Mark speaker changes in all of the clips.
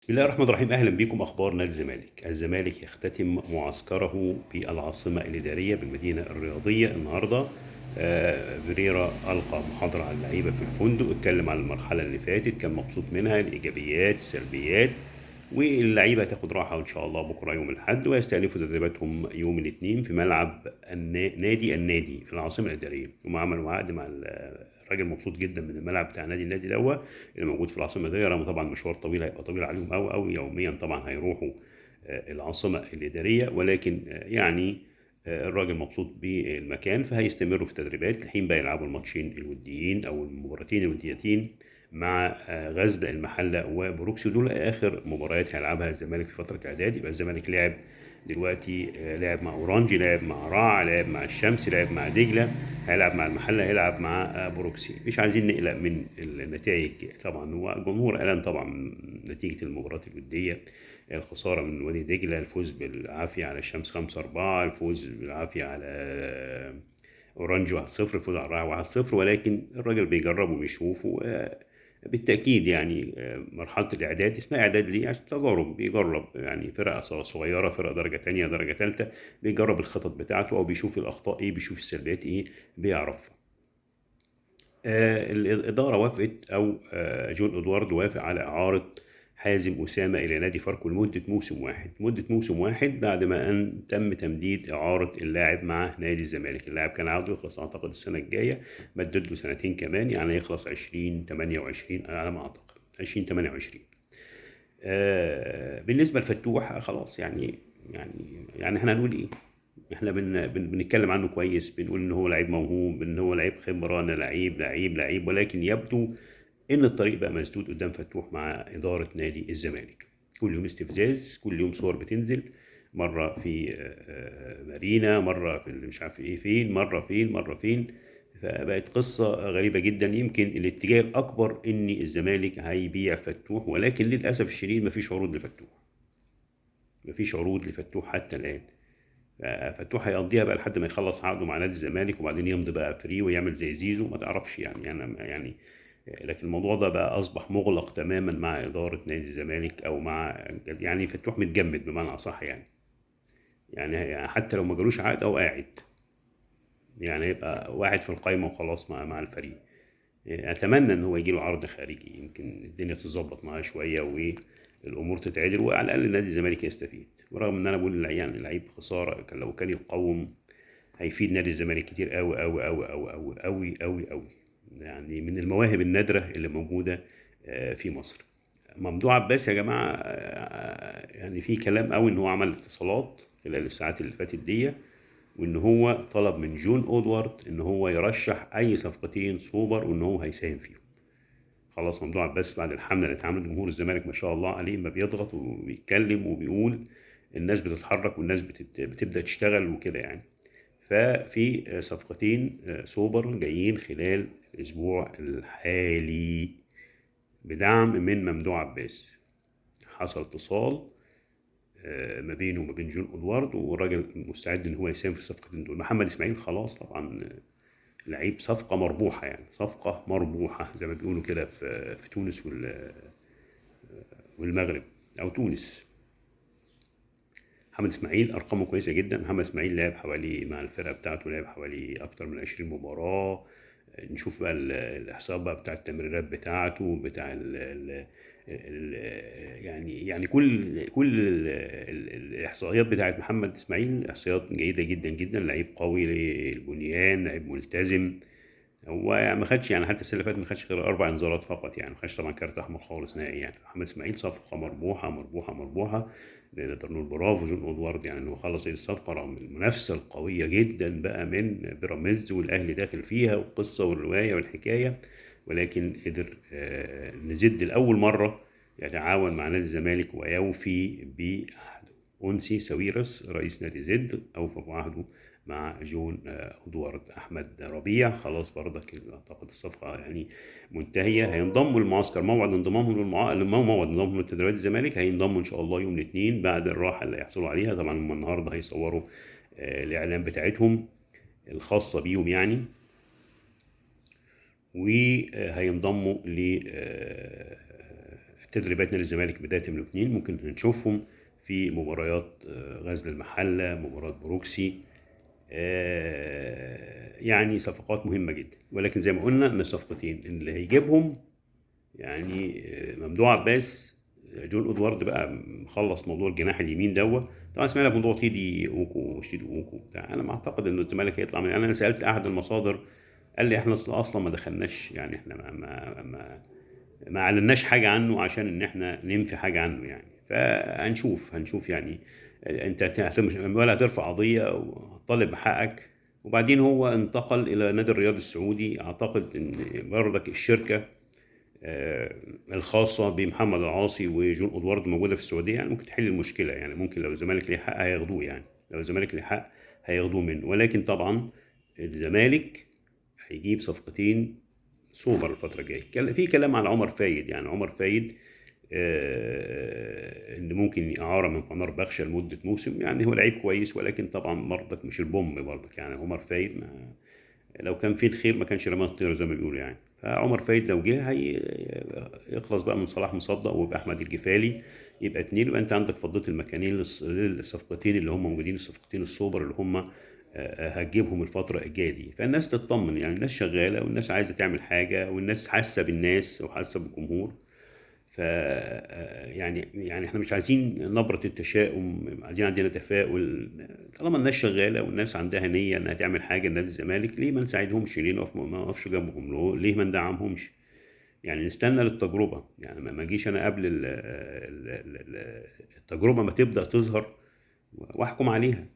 Speaker 1: بسم الله الرحمن الرحيم. اهلا بكم. اخبار نادي الزمالك. الزمالك يختتم معسكره بالعاصمه الاداريه بالمدينه الرياضيه النهارده. فيريرا القى محاضره على اللعيبه في الفندق، اتكلم عن المرحله اللي فاتت، كان مبسوط منها، الايجابيات السلبيات، واللعيبه هتاخد راحه ان شاء الله بكره يوم الاحد، ويستأنفوا تدريباتهم يوم الاثنين في ملعب النادي في العاصمه الاداريه. هم عملوا عقد مع الراجل، مبسوط جدا من الملعب بتاع النادي دوت اللي موجود في العاصمه الاداريه، رغم طبعا مشوار طويل هيبقى طويل عليهم قوي قوي، يوميا طبعا هيروحوا العاصمه الاداريه، ولكن الراجل مبسوط بالمكان، فهيستمروا في التدريبات لحين بقى يلعبوا الماتشين الوديين او المباراتين الوديتين مع غزل المحله وبروكسي. دول اخر مباريات هيلعبها الزمالك في فتره اعداد. يبقى الزمالك لعب دلوقتي، لعب مع اورانجي، لعب مع رع، لعب مع الشمس، لعب مع دجله، هيلعب مع المحله، هيلعب مع بروكسي. مش عايزين نقلق من النتائج طبعا، هو الجمهور قلقان طبعا من نتيجه المباراه الوديه، الخساره من وادي دجله، الفوز بالعافيه على الشمس 5-4، الفوز بالعافيه على اورانجي 1-0، الفوز على الرائع 1-0، ولكن الراجل بيجرب وبيشوف. بالتأكيد يعني مرحلة الإعداد اسمها إعداد ليه؟ عشان تجارب، بيجرب يعني فرق صغيرة، فرق درجة تانية درجة تالتة، بيجرب الخطط بتاعته أو بيشوف الأخطاء إيه، بيشوف السلبيات إيه، بيعرف. الإدارة وافقت، أو جون إدوارد وافق على إعارة حازم أسامة إلى نادي فاركو لمدة موسم واحد، مدة موسم واحد، بعد ما أن تم تمديد إعارة اللاعب مع نادي الزمالك. اللاعب كان عقده يخلص أعتقد السنة الجاية، مدد له سنتين كمان، يعني يخلص 2028 على ما أعتقد 2028. بالنسبة لفتوح خلاص، يعني احنا هنقول ايه؟ احنا بنتكلم عنه كويس، بنقول ان هو لعيب موهوب، ان هو لعيب خبرة، انا لعيب، ولكن يبدو ان الطريق بقى مسدود قدام فتوح مع إدارة نادي الزمالك. كل يوم استفزاز، كل يوم صور بتنزل، مرة في مارينا، مرة في اللي مش عارف ايه فين، مرة فين. فبقت قصة غريبة جدا. يمكن الاتجاه الأكبر إن الزمالك هيبيع فتوح، ولكن للأسف الشديد مفيش عروض لفتوح، مفيش عروض لفتوح حتى الآن. فتوح هيقضيها بقى لحد ما يخلص عقده مع نادي الزمالك، وبعدين يمضي بقى فري ويعمل زي زيزو، ما تعرفش يعني. لكن الموضوع ده بقى أصبح مغلق تماما مع إدارة نادي الزمالك، أو مع يعني فتوح متجمد بمعنى أصح يعني حتى لو ما جالوش عقد أو قاعد، يعني يبقى واحد في القايمة وخلاص مع الفريق. اتمنى ان هو يجي له عرض خارجي، يمكن الدنيا تظبط معاه شويه والامور تتعدل، وعلى الاقل نادي الزمالك يستفيد. ورغم ان انا بقول يعني لعيب خساره، كان لو كان يقوم هيفيد نادي الزمالك كتير قوي قوي قوي قوي قوي قوي قوي قوي، يعني من المواهب النادره اللي موجوده في مصر. ممدوح عباس يا جماعه، يعني في كلام قوي ان هو عمل اتصالات خلال الساعات اللي فاتت دي، وان هو طلب من جون اودوارد ان هو يرشح اي صفقتين سوبر وان هو هيساهم فيهم. خلاص ممدوح عباس بعد الحمله اللي اتعملت، جمهور الزمالك ما شاء الله عليه ما بيضغط وبيتكلم وبيقول، الناس بتتحرك والناس بتبدا تشتغل وكده يعني. ففي صفقتين سوبر جايين خلال الاسبوع الحالي بدعم من ممدوح عباس. حصل اتصال ما بينه وما بين جون ادوارد، والراجل مستعد ان هو يساهم في الصفقتين دول. محمد اسماعيل خلاص طبعا لعيب صفقه مربوحه، يعني صفقه مربوحه زي ما بيقولوا كده في تونس والمغرب، او تونس. محمد اسماعيل ارقامه كويسه جدا. محمد اسماعيل لعب حوالي مع الفرقه بتاعته، لعب حوالي اكتر من 20 مباراه. نشوف بقى الاحصاء بقى بتاع التمريرات بتاعته، بتاع ال يعني كل الاحصائيات بتاعت محمد اسماعيل احصائيات جيده جدا جدا. لعيب قوي البنيان، لعيب ملتزم. هو يعني ما خدش، يعني حتى السنه اللي فاتت ما خدش غير 4 انذارات فقط، يعني ما خدش طبعا كارت احمر خالص نهائي. يعني محمد اسماعيل صفقه مربوحه مربوحه مربوحه. نقدر نقول برافو جون اودوارد، يعني انه خلص ايه الصفقه رغم المنافسه القويه جدا بقى من بيراميدز والاهلي داخل فيها، والقصه والروايه والحكايه، ولكن قدر نزد لاول مره يتعاون مع نادي الزمالك ويوفي بعهده. أنسي ساويرس رئيس نادي زد أوفى بعهده مع جون ادوارد. احمد ربيع خلاص برضك اعتقد الصفقه يعني منتهيه، هينضموا للمعسكر. موعد انضمامهم موعد انضمامهم لتدريبات الزمالك، هينضموا ان شاء الله يوم الاثنين بعد الراحه اللي هيحصلوا عليها. طبعا هم النهارده هيصوروا الاعلام بتاعتهم الخاصه بيهم يعني، وهينضموا تدريبات نادي الزمالك بداية من الاثنين ممكن نشوفهم في مباريات غزل المحلة، مباراة بروكسي. يعني صفقات مهمة جدا، ولكن زي ما قلنا ان الصفقتين اللي هيجيبهم يعني ممدوح عباس، جون ادوارد بقى مخلص موضوع الجناح اليمين طبعا سمعنا بموضوع تيدي اوكو وشتيدي اوكو بتاع. انا ما اعتقد ان الزمالك هيطلع من، انا سالت احد المصادر قال لي احنا اصلا ما دخلناش، يعني احنا ما اعلناش حاجه عنه عشان ان احنا ننفي حاجه عنه يعني. فهنشوف يعني. انت ولا هترفع قضيه وتطالب بحقك، وبعدين هو انتقل الى نادي الرياض السعودي. اعتقد ان برضك الشركه الخاصه بمحمد العاصي وجون ادوارد موجوده في السعوديه، يعني ممكن تحل المشكله. يعني ممكن لو الزمالك ليه حق هياخدوه، يعني لو الزمالك ليه حق هياخدوه منه. ولكن طبعا الزمالك هيجيب صفقتين سوبر الفترة الجاية. في كلام على عمر فايد، يعني عمر فايد ان ممكن اعاره من قنار بخشة لمدة موسم. يعني هو لعيب كويس، ولكن طبعا برضك مش البوم برضك. يعني عمر فايد ما لو كان فيه الخير ما كانش رماه الطير زي ما بيقولوا يعني. فعمر فايد لو جه يخلص بقى من صلاح مصدق ويبقى احمد الجفالي، يبقى اتنين. يبقى انت عندك فضيت المكانين للصفقتين اللي هم موجودين، الصفقتين السوبر اللي هم هتجيبهم الفترة الجاية دي. فالناس تطمن، يعني الناس شغالة والناس عايزة تعمل حاجة والناس حاسة بالناس وحاسة بالجمهور. ف يعني احنا مش عايزين نبرة التشاؤم، عايزين عندنا تفاؤل. طالما الناس شغالة والناس عندها نية انها تعمل حاجة لنادي الزمالك، ليه ما نساعدهمش؟ ليه ما نقفش جنبهم؟ ليه ما ندعمهمش؟ يعني نستنى للتجربة. يعني ما اجيش انا قبل التجربة ما تبدأ تظهر واحكم عليها.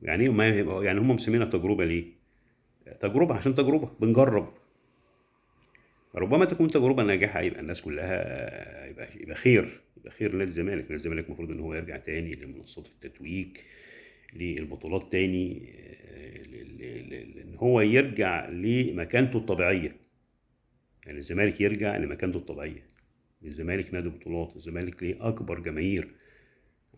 Speaker 1: يعني ما يعني هم مسمينها تجربة ليه؟ تجربة عشان تجربة بنجرب. ربما تكون تجربة ناجحة، يبقى الناس كلها يبقى خير، يبقى خير لنادي الزمالك. نادي الزمالك المفروض ان هو يرجع تاني لمنصات التتويج، للبطولات تاني، ان هو يرجع لمكانته الطبيعية. يعني الزمالك يرجع لمكانته الطبيعية. الزمالك نادي بطولات، الزمالك ليه اكبر جماهير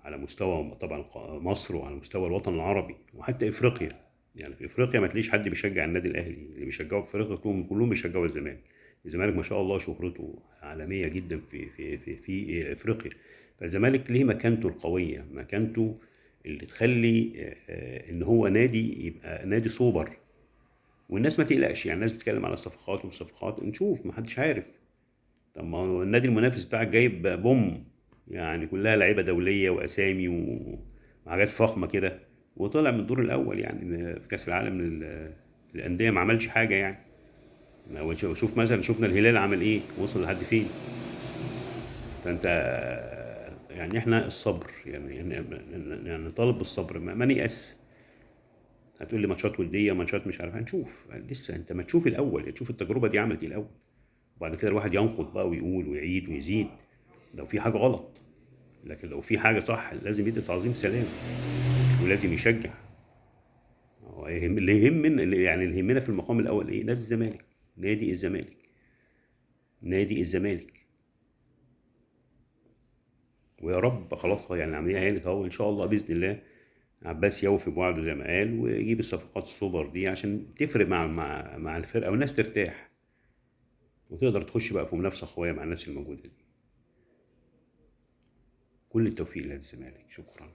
Speaker 1: على مستوى طبعا مصر وعلى مستوى الوطن العربي وحتى افريقيا. يعني في افريقيا ما تلاقيش حد بيشجع النادي الاهلي، اللي بيشجعوا في افريقيا كلهم بيشجعوا الزمالك. الزمالك ما شاء الله شهرته عالميه جدا في افريقيا. فالزمالك ليه مكانته القويه، مكانته اللي تخلي ان هو نادي يبقى نادي سوبر. والناس ما تقلقش، يعني الناس بتتكلم على الصفقات والصفقات، نشوف ما حدش عارف. طب ما هو النادي المنافس بتاعك جايب بوم، يعني كلها لعيبه دوليه واسامي وحاجات فخمه كده، وطلع من الدور الاول يعني في كاس العالم للانديه ما عملش حاجه يعني. شوف مثلا، شفنا الهلال عمل ايه، وصل لحد فين. فانت يعني احنا الصبر، يعني طالب بالصبر، ما نيأس. هتقول لي ماتشات وديه، ماتشات مش عارف، هنشوف لسه. انت ما تشوف الاول، تشوف التجربه دي عملت ايه الاول، وبعد كده الواحد ينقد بقى ويقول ويعيد ويزيد لو في حاجه غلط. لكن لو في حاجه صح لازم يدي تعظيم سلام ولازم يشجع. هو اللي يهمنا، اللي يهمنا في المقام الاول ايه؟ نادي الزمالك، نادي الزمالك، نادي الزمالك. ويا رب خلاص يعني العمليه هي اهو ان شاء الله باذن الله. عباس يوفي بوعده زي ما قال ويجيب الصفقات السوبر دي عشان تفرق مع الفرقه والناس ترتاح وتقدر تخش بقى في منافسه قويه مع الناس الموجوده دي. كل التوفيق للزمالك، شكرا.